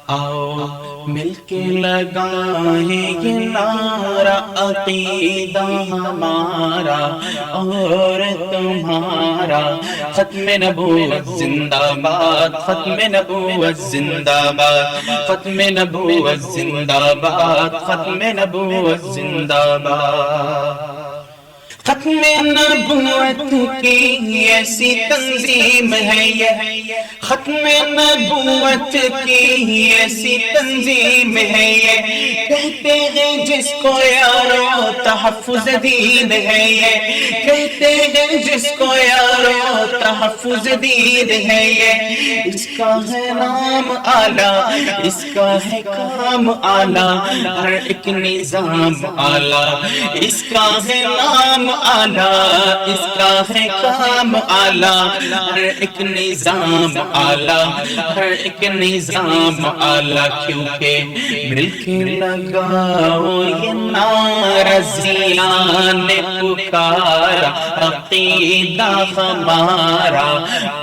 آؤ مل کے لگائیں یہ نعرہ عقیدہ ہمارا اور تمہارا، ختم نبوت زندہ باد، ختم نبوت زندہ باد، ختم نبوت زندہ باد، ختم نبوت زندہ باد۔ ختم نبوت کی ایسی تنظیم ہے یہ، ختم نبوت کی ایسی تنظیم ہے یہ، کہتے ہیں جس کو یارو تحفظ دین ہے یہ، کہتے ہیں جس کو یارو تحفظ دین ہے یہ، اس کا ہے نام اعلیٰ، اس کا ہے کام اعلیٰ، ہر ایک نظام اعلیٰ، اس کا ہے نام اعلیٰ، اس کا ہے کام اعلیٰ، ہر ایک نظام اعلیٰ، ہر ایک نظام اعلیٰ، کیونکہ مل کے لگاؤ یہ نعرہ ضیاء نے پکارا، عقیدہ ہمارا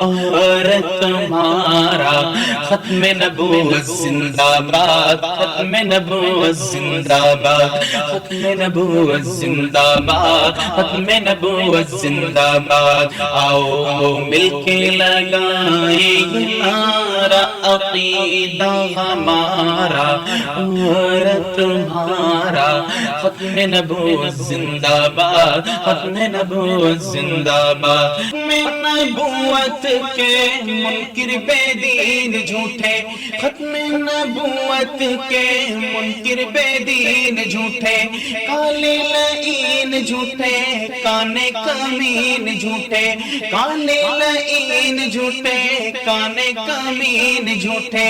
اور تمہارا، ختم نبوت زندہ باد، ختم نبوت زندہ باد، ختم نبوت زندہ باد، ختم نبوت زندہ باد۔ آؤ مل کے لگائیں یہ نعرہ عقیدہ ہمارا اور تمہارا، ختم نبوت زندہ باد، ختم نبوت زندہ باد۔ ختم نبوت کے منکر بے دین جھوٹے، ختم نبوت کے منکر بے دین جھوٹے، کالے لعین جھوٹے، کانے کمین جھوٹے، کالے لعین جھوٹے، کانے کمین جھوٹے،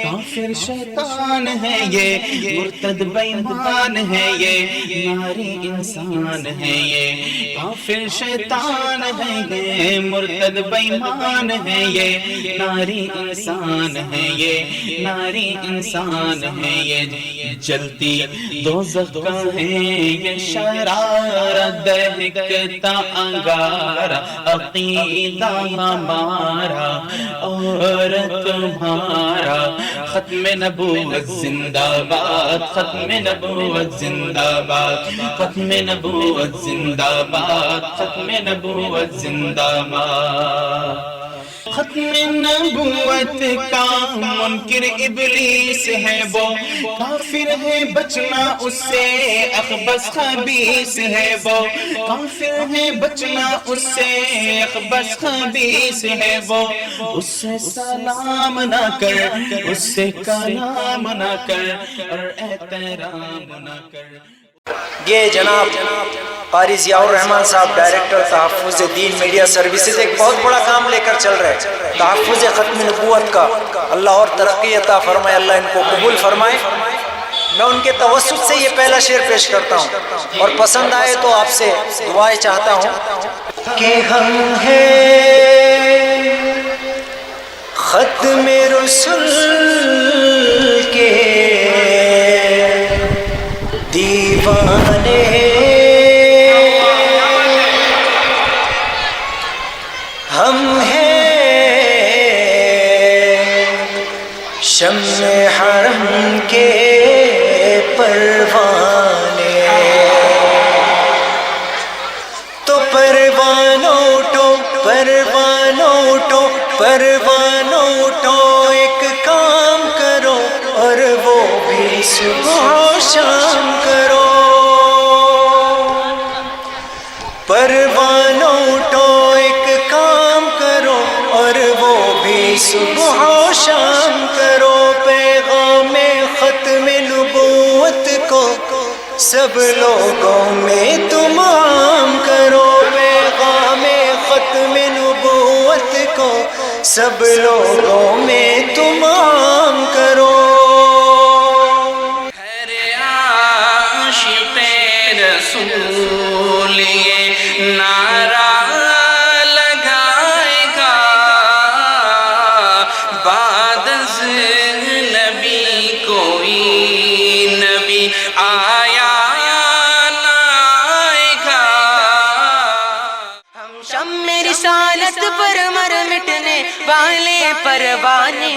کافر شیطان ہے یہ، مرتد بے ایمان ہے یہ، ناری انسان ہے یہ، کافر شیطان ہے یہ، مرتد بے ایمان ہے یہ، ناری انسان ہے یہ، ناری انسان ہے یہ، جلتی دوزخ کا ہے یہ شرارہ، دہکتا انگارہ، عقیدہ ہمارا اور تمہارا، ختم نبوت زندہ باد، ختم نبوت زندہ باد، ختم نبوت زندہ باد، ختم نبوت زندہ باد۔ ختم نبوت کا منکر ابلیس ہے وہ، کافر ہے بچنا اس سے اخبث خبیث ہے وہ، کافر ہے بچنا اس سے اخبث خبیث ہے وہ، اس سے سلام نہ کر، اس سے کلام نہ کر اور احترام نہ کر۔ یہ جناب قاری ضیاء الرحمن صاحب ڈائریکٹر تحفظ دین میڈیا سروسز ایک بہت بڑا کام لے کر چل رہے ہیں، تحفظ ختم نبوت کا۔ اللہ اور ترقی عطا فرمائے، اللہ ان کو قبول فرمائے۔ میں ان کے توسط سے یہ پہلا شعر پیش کرتا ہوں، اور پسند آئے تو آپ سے دعائیں چاہتا ہوں کہ ہم ہیں ختم رسل کے دیوانے، ہم ہیں شمع حرم کے پروانے، تو پروانوں اٹھو، پروانوں اٹھو، پروانوں اٹھو، ایک کام کرو اور وہ بھی صبح و شام کرو، پروانوں اٹھو، ایک کام کرو اور وہ بھی صبح و شام کرو، پیغام ختم نبوت کو سب لوگوں میں تم عام کرو، پیغام ختم نبوت کو سب لوگوں میں تم عام کرو۔ رسول یہ نعرہ لگائے گا، بعد از نبی کوئی نبی آیا نہ آئے گا۔ ہم شمع رسالت پر مر مٹنے والے پروانے،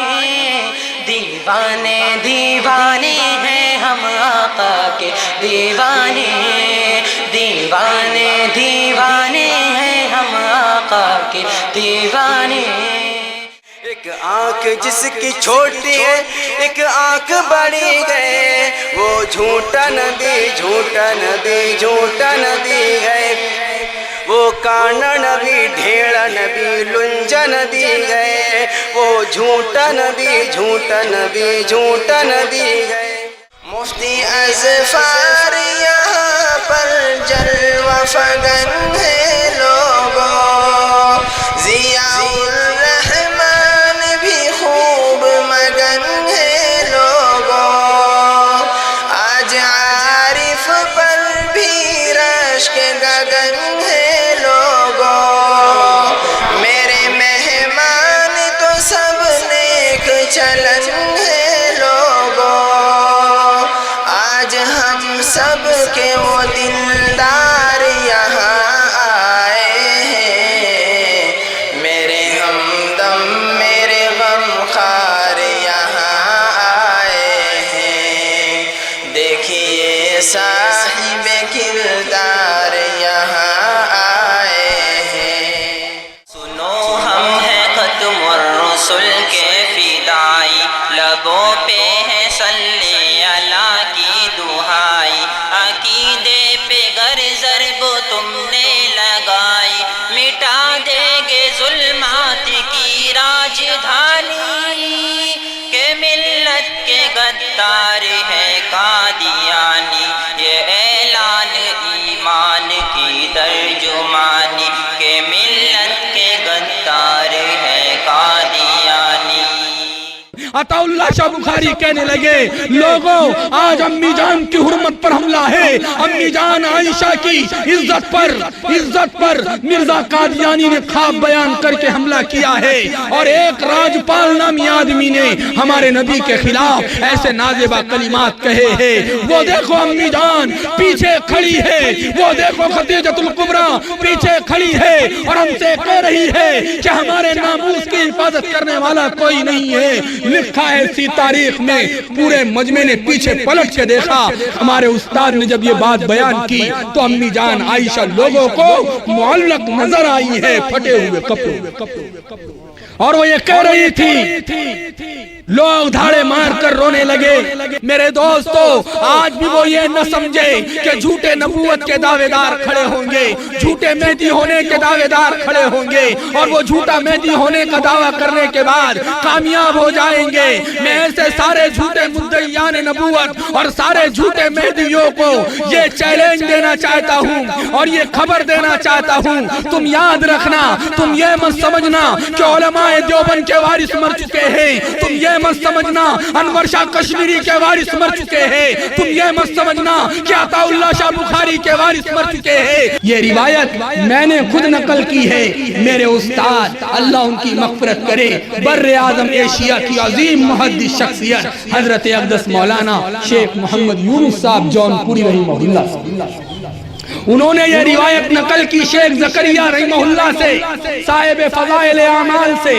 دیوانے دیوانے ہیں ہم آقا کے دیوانے، دیوانے دیوانے ہیں ہم آقا کے دیوانے۔ ایک آنکھ جس کی چھوٹی ہے ایک آنکھ بڑی ہے، وہ جھوٹا نبی جھوٹا نبی جھوٹا نبی ہے، وہ کانا نبی ڈھیڑا نبی لنجا نبی ہے، وہ جھوٹا نبی جھوٹا نبی جھوٹا نبی ہے۔ مفتی اظفار یہاں پر جلوہ فگن ہے لوگوں، ضیاء الرحمن بھی خوب مگن ہے لوگوں، آج عارف پر بھی رشک گگن ہے لوگوں، میرے مہمان تو سب نیک چلن ہے لوگوں، آج ہم سب کے وہ دلدار یہاں آئے ہیں، میرے ہمدم میرے غمخوار یہاں آئے ہیں، دیکھیے صاحب کردار یہاں آئے ہیں۔ سنو ہم ہیں ختم الرسل کے فدائی، لبوں پہ ہے صلی اللہ کی دہائی، عقیدے پہ گر ضرب تم نے لگائی، مٹا دیں گے ظلمات کی راجدھانی، کہ ملت کے غدار ہے قادیانی، یہ اعلان ایمان کی ترجمانی، کہ ملت کے غدار ہے قادیانی۔ عطا اللہ شاہ بخاری کہنے لگے لوگوں آج امی جان کی حرمت پر حملہ ہے، امی جان عائشہ کی عزت پر مرزا قادیانی نے خواب بیان کر کے حملہ کیا ہے، اور ایک راجپال نامی آدمی نے ہمارے نبی کے خلاف ایسے نازیبہ کلمات کہے ہیں۔ وہ دیکھو امی جان پیچھے کھڑی ہے، وہ دیکھو خدیجۃ الکبریٰ پیچھے کھڑی ہے اور ہم سے کہہ رہی ہے کہ ہمارے ناموس کی حفاظت کرنے والا کوئی نہیں ہے۔ لکھا ہے اسی تاریخ میں، پورے مجمع نے پیچھے پلٹ کے دیکھا، ہمارے استاد نے جب یہ بات بیان کی تو امی جان عائشہ لوگوں کو معلق نظر آئی ہے پھٹے ہوئے کپڑوں، اور وہ یہ کہہ رہی تھی، لوگ دھاڑے مار کر رونے لگے۔ میرے دوستو آج بھی وہ یہ نہ سمجھے کہ جھوٹے نبوت کے دعوے دار کھڑے ہوں گے، جھوٹے مہدی ہونے کے دعوے دار کھڑے ہوں گے، اور وہ جھوٹا مہدی ہونے کا دعویٰ کرنے کے بعد کامیاب ہو جائیں گے۔ میں ایسے سارے جھوٹے مدعیان نبوت اور سارے جھوٹے مہدیوں کو یہ چیلنج دینا چاہتا ہوں اور یہ خبر دینا چاہتا ہوں، تم یاد رکھنا، تم یہ مت سمجھنا کہ علماء دیوبند کے وارث مر چکے ہیں، تم یہ مت سمجھنا انور شاہ کشمیری کے وارث مر چکے ہیں، تم یہ مت سمجھنا کہ عطا اللہ شاہ بخاری کے وارث مر چکے ہیں۔ یہ روایت میں نے خود نقل کی ہے، میرے استاد اللہ ان کی مغفرت کرے، بر اعظم ایشیا کی عظیم محدث شخصیت حضرت اقدس مولانا شیخ محمد یونس صاحب جون پوری رحمہ اللہ، انہوں نے یہ روایت نقل کی شیخ زکریا رحمہ اللہ سے، صاحب فضائل اعمال سے،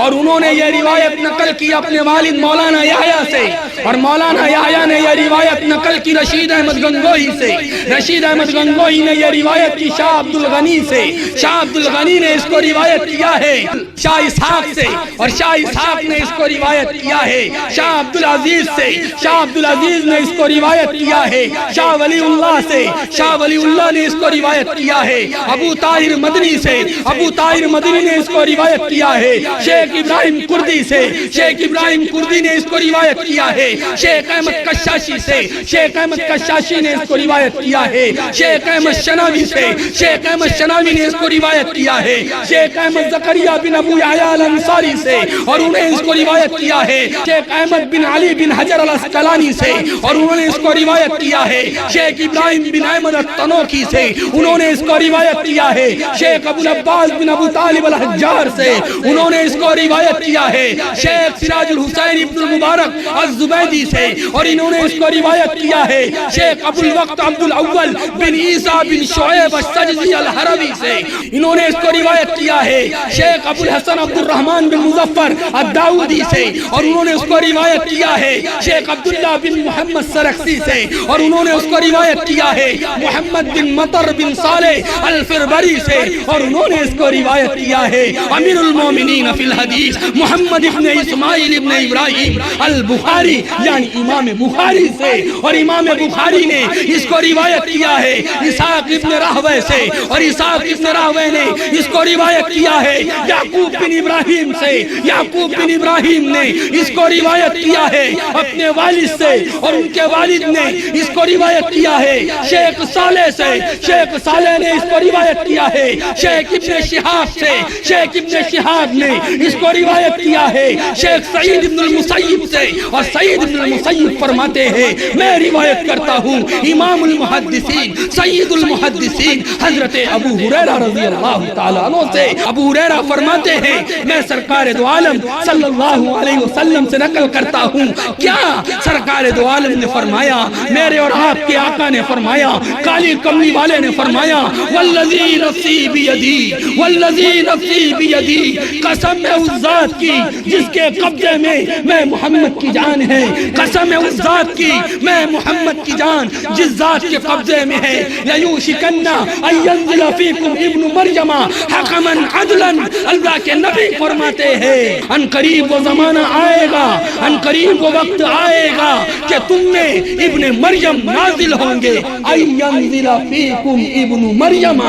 اور انہوں نے یہ روایت نقل کی اپنے والد مولانا یحییٰ سے، اور مولانا یحییٰ نے یہ روایت نقل کی رشید احمد گنگوہی سے، رشید احمد گنگوہی نے یہ روایت کی شاہ عبد الغنی سے، شاہ عبد الغنی نے اس کو روایت کیا ہے شاہ اسحاق سے، اور شاہ اسحاق نے اس کو روایت کیا ہے شاہ عبد العزیز سے، شاہ عبد العزیز نے اس کو روایت کیا ہے شاہ ولی اللہ سے، شاہ ولی اللہ نے اس کو روایت کیا ہے ابو طاہر مدنی سے، ابو طاہر مدنی نے اس کو روایت کیا ہے شیخ ابراہیم کردی سے، شیخ ابراہیم کردی نے اس کو روایت کیا ہے شیخ احمد کشاشی سے، شیخ احمد کشاشی نے اس کو روایت کیا ہے شیخ احمد شناوی سے، شیخ احمد شناوی نے اس کو روایت کیا ہے شیخ احمد زکریا بن ابو یحییٰ الانصاری سے، اور انہیں اس کو روایت کیا ہے شیخ احمد بن علی بن حجر الاسقلانی سے، اور انہوں نے اس کو روایت کیا ہے شیخ ابراہیم بن احمد التنوخی کی سے انہوں نے اس کو روایت کیا ہے، شیخ ابو العباس بن ابو طالب الحجار سے انہوں نے اس کو روایت کیا ہے، شیخ سراج الحسین ابن المبارک الزبیدی سے، اور انہوں نے اس کو روایت کیا ہے شیخ ابو الوقت عبد الاول بن عیسیٰ بن شعیب السجزی الحروی سے، انہوں نے اس کو روایت کیا ہے شیخ ابو الحسن عبد الرحمن بن مظفر الداؤدی سے، اور انہوں نے اس کو روایت کیا ہے شیخ عبداللہ بن محمد سرخسی سے، اور انہوں نے اس کو روایت کیا ہے محمد بن مطر بن صالح الفربری سے، اور انہوں نے اس کو روایت کیا ہے امیر المومنین فی الحدیث محمد ابن اسماعیل ابن ابراہیم البخاری یعنی امام بخاری سے، اور امام بخاری نے اس کو روایت کیا ہے اسحاق ابن راہوے سے، اور اسحاق ابن راہوے نے اس کو روایت کیا ہے یعقوب بن ابراہیم سے، یعقوب بن ابراہیم نے اس کو روایت کیا ہے اپنے والد سے، اور ان کے والد نے اس کو روایت کیا ہے شیخ صالح سے، شیخ صالح نے اس کو روایت کیا ہے شیخ ابن شہاب سے، شیخ ابن شہاب نے اس کو روایت کیا ہے شیخ سعید ابن المسیب سے، اور سعید ابن المسیب فرماتے ہیں میں روایت کرتا ہوں امام المحدثین سید المحدثین حضرت ابو ہریرہ رضی اللہ تعالیٰ عنہ سے، ابو ہریرہ فرماتے ہیں میں سرکار دو عالم صلی اللہ علیہ وسلم سے نقل کرتا ہوں، کیا سرکار دو عالم نے فرمایا، میرے اور آپ کے آقا نے فرمایا، کالی کملی والے نے فرمایا والذی نفسی بیدی، والذی نفسی بیدی، قسم ہے اس ذات کی جس کے قبضے میں محمد کی جان ہے، قسم ہے اس ذات کی میں محمد کی جان جس ذات کے قبضے میں ہے، لیوشکن ان ینزل فیکم ابن مریم حکما عدلا، اللہ کے نبی فرماتے ہیں ان قریب وہ زمانہ آئے گا، ان قریب وہ وقت آئے گا کہ تم میں ابن مریم نازل ہوں گے، ان ینزل فیکم ابن مریم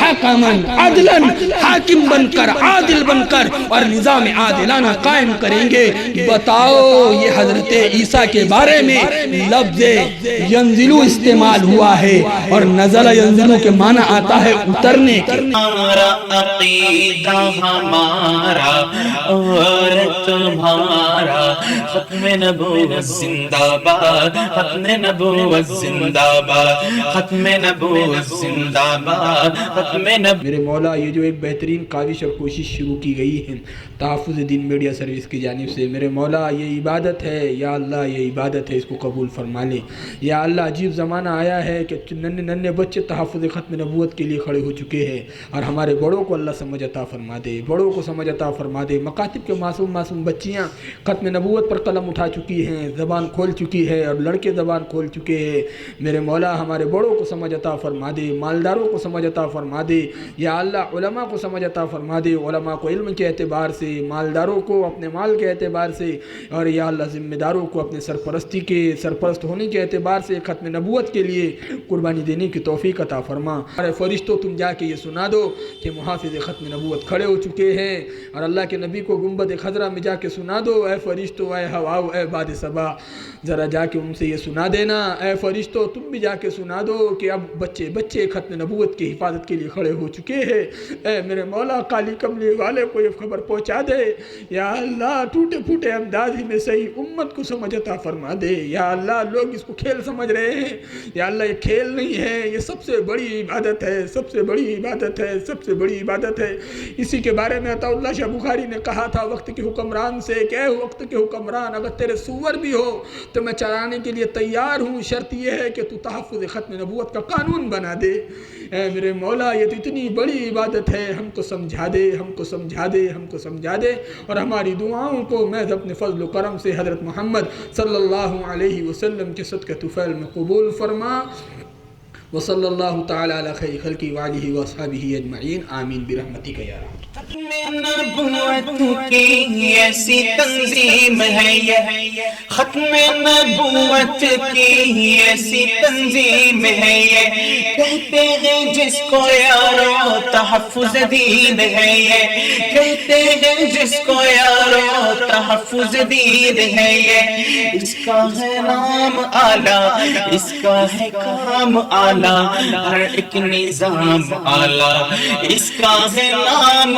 حکما عدلا، حاکم بن کر عادل بن کر اور نظام عادلانہ قائم کریں گے۔ بتاؤ یہ حضرت عیسیٰ کے بارے میں لفظ ینزلو استعمال ہوا ہے، اور نزل ینزلو کے معنی آتا ہے اترنے کے۔ ہمارا عقیدہ ہمارا اور تمہارا، ختم نبوت زندہ باد، ختم نبوت زندہ باد، ختم نبوت زندہ باد، ختم نبوت۔ میرے مولا یہ جو ایک بہترین کاوش اور کوشش شروع کی گئی ہے تحفظ دین میڈیا سروس کی جانب سے، میرے مولا یہ عبادت ہے، یا اللہ یہ عبادت ہے، اس کو قبول فرما لے۔ یا اللہ عجیب زمانہ آیا ہے کہ ننے بچے تحفظ ختم نبوت کے لیے کھڑے ہو چکے ہیں، اور ہمارے بڑوں کو اللہ سمجھ عطا فرما دے، بڑوں کو سمجھ عطا فرما دے۔ مکاتب کے معصوم بچیاں ختم نبوت پر قلم اٹھا چکی ہیں، زبان کھول چکی ہے، اور لڑکے زبان کھول چکے ہیں۔ میرے مولا ہمارے بڑوں کو سمجھ عطا فرما دے، مالداروں کو سمجھ عطا فرما دے، یا اللہ علماء کو سمجھ عطا فرما دے، علماء کو علم کے اعتبار سے، مالداروں کو اپنے مال کے اعتبار سے، اور یا اللہ ذمہ داروں کو اپنے سرپرست ہونے کے اعتبار سے ختم نبوت کے لیے قربانی دینے کی توفیق عطا فرما۔ ارے فرشتوں تم جا کے یہ سنا دو کہ محافظ ختم نبوت کھڑے ہو چکے ہیں، اور اللہ کے نبی کو گنبد خضرا میں جا کے سنا دو، اے فرشتوں، اے ہواؤ، اے باد صبا، ذرا جا کے ان سے یہ سنا دینا، اے فرشتوں تم بھی جا کے سنا دو کہ اب بچے ختم نبوت کی حفاظت کے لیے کھڑے ہو چکے ہیں۔ اے میرے مولا کالی کملی والے کو یہ خبر پہنچا دے، یا اللہ ٹوٹے پھوٹے انداز ہی میں صحیح امت کو سمجھ عطا فرما دے۔ یا اللہ لوگ اس کو کھیل سمجھ رہے ہیں، یا اللہ یہ کھیل نہیں ہے، یہ سب سے بڑی عبادت ہے، سب سے بڑی عبادت ہے، سب سے بڑی عبادت ہے۔ اسی کے بارے میں عطا اللہ شاہ بخاری نے کہا تھا وقت کے حکمران سے کہ اے وقت کے حکمران، اگر تیرے سور بھی ہو تو میں چرانے کے لیے تیار ہوں، شرط یہ ہے کہ تو تحفظ ختم نبوت کا قانون بنا دے۔ اے میرے مولا یہ تو اتنی بڑی عبادت ہے، ہم کو سمجھا دے، ہم کو سمجھا دے، ہم کو سمجھا دے، اور ہماری دعاؤں کو محض اپنے فضل و کرم سے حضرت محمد صلی اللہ علیہ وسلم کے صدقہ طفیل میں قبول فرما۔ وصلی اللہ تعالی علی خیر خلقی وآلہ واصحابہ اجمعین، آمین برحمتک یا رحمت۔ ختم نبوت کی ایسی تنظیم ہے یہ، ختم نبوت کی ایسی تنظیم ہے یہ، کہتے ہیں جس کو یارو تحفظ دین ہے یہ، کہتے ہیں جس کو یارو تحفظ دین ہے یہ، اس کا ہے نام اعلیٰ، اس کا ہے کام اعلیٰ، ہر ایک نظام اعلیٰ، اس کا ہے نام